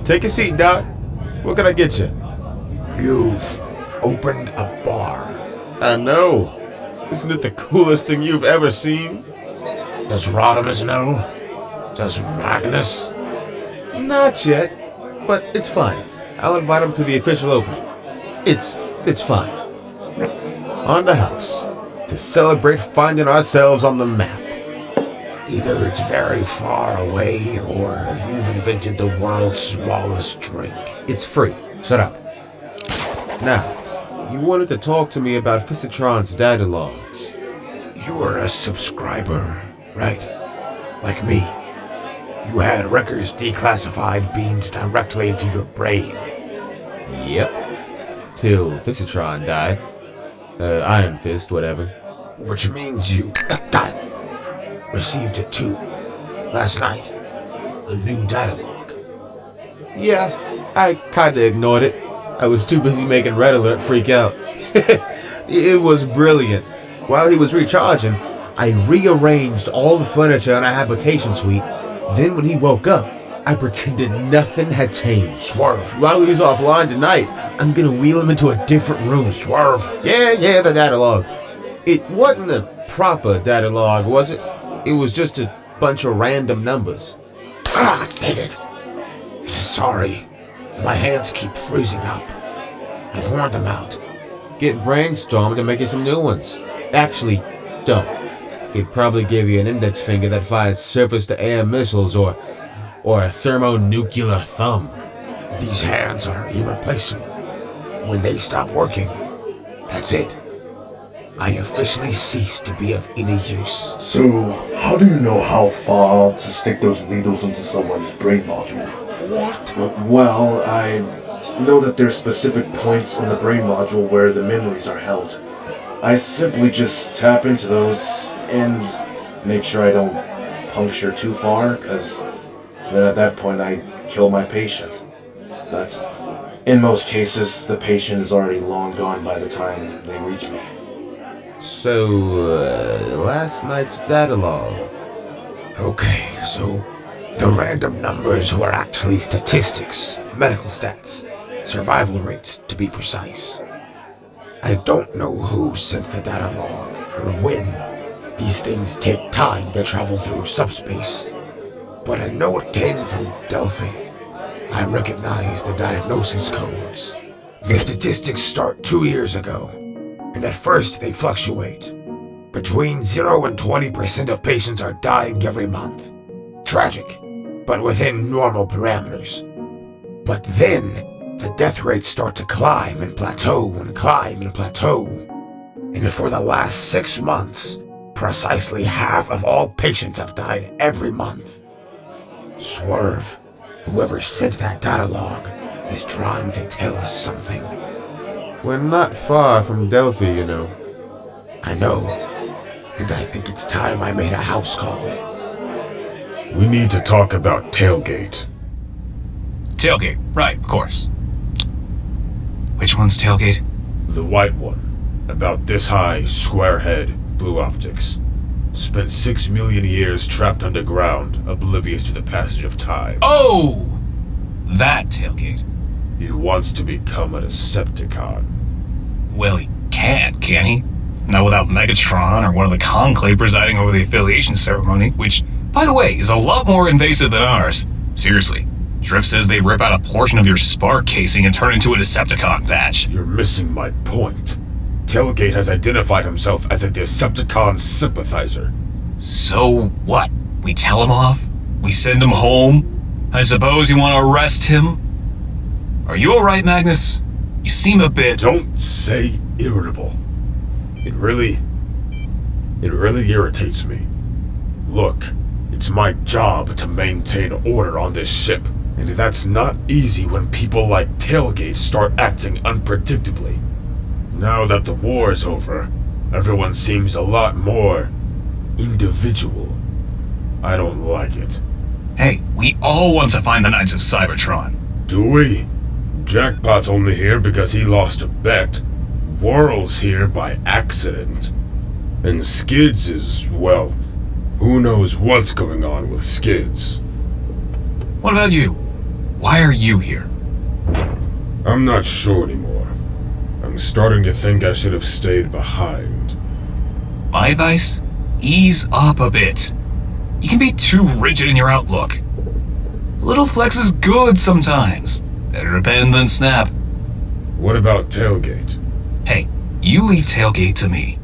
Take a seat, Doc. What can I get you? You've opened a bar. I know. Isn't it the coolest thing you've ever seen? Does Rodimus know? Does Magnus? Not yet, but it's fine. I'll invite him to the official opening. It's fine. On the house, to celebrate finding ourselves on the map. Either it's very far away, or you've invented the world's smallest drink. It's free. Shut up. Now, you wanted to talk to me about Fisitron's data logs. You were a subscriber, right? Like me. You had records declassified beamed directly into your brain. Yep. Till Fisitron died. Iron Fist, whatever. Which means you received it too. Last night. A new data log. Yeah, I kinda ignored it. I was too busy making Red Alert freak out. It was brilliant. While he was recharging, I rearranged all the furniture in our habitation suite. Then when he woke up, I pretended nothing had changed. Swerve. While he's offline tonight, I'm gonna wheel him into a different room. Swerve. Yeah, the data log. It wasn't a proper data log, was it? It was just a bunch of random numbers. Dang it. Sorry. My hands keep freezing up. I've worn them out. Get brainstormed to make you some new ones. Actually, don't. It probably gave you an index finger that fired surface-to-air missiles or a thermonuclear thumb. These hands are irreplaceable. When they stop working, that's it. I officially cease to be of any use. So, how do you know how far to stick those needles into someone's brain module? What? Well, I know that there's specific points on the brain module where the memories are held. I simply just tap into those and make sure I don't puncture too far, because then at that point I kill my patient. But in most cases, the patient is already long gone by the time they reach me. So, last night's data log. Okay, so the random numbers were actually statistics, medical stats, survival rates to be precise. I don't know who sent the data log or when. These things take time to travel through subspace. But I know it came from Delphi. I recognize the diagnosis codes. The statistics start 2 years ago, and at first they fluctuate. Between 0 and 20% of patients are dying every month. Tragic, but within normal parameters. But then, the death rates start to climb and plateau and climb and plateau. And for the last 6 months, precisely half of all patients have died every month. Swerve, whoever sent that data log, is trying to tell us something. We're not far from Delphi, you know. I know, and I think it's time I made a house call. We need to talk about Tailgate. Tailgate, right, of course. Which one's Tailgate? The white one. About this high, square head, blue optics. Spent 6 million years trapped underground, oblivious to the passage of time. Oh! That Tailgate. He wants to become a Decepticon. Well, he can't he? Not without Megatron or one of the Conclave presiding over the affiliation ceremony, which, by the way, is a lot more invasive than ours. Seriously. Drift says they rip out a portion of your spark casing and turn it into a Decepticon badge. You're missing my point. Tailgate has identified himself as a Decepticon sympathizer. So what? We tell him off? We send him home? I suppose you want to arrest him? Are you alright, Magnus? You seem a bit... Don't say irritable. It really irritates me. Look, it's my job to maintain order on this ship, and that's not easy when people like Tailgate start acting unpredictably. Now that the war is over, everyone seems a lot more individual. I don't like it. Hey, we all want to find the Knights of Cybertron. Do we? Jackpot's only here because he lost a bet. Whirl's here by accident. And Skids is, well, who knows what's going on with Skids. What about you? Why are you here? I'm not sure anymore. I'm starting to think I should have stayed behind. My advice? Ease up a bit. You can be too rigid in your outlook. Little flex is good sometimes. Better to bend than snap. What about tailgate? Hey, you leave tailgate to me.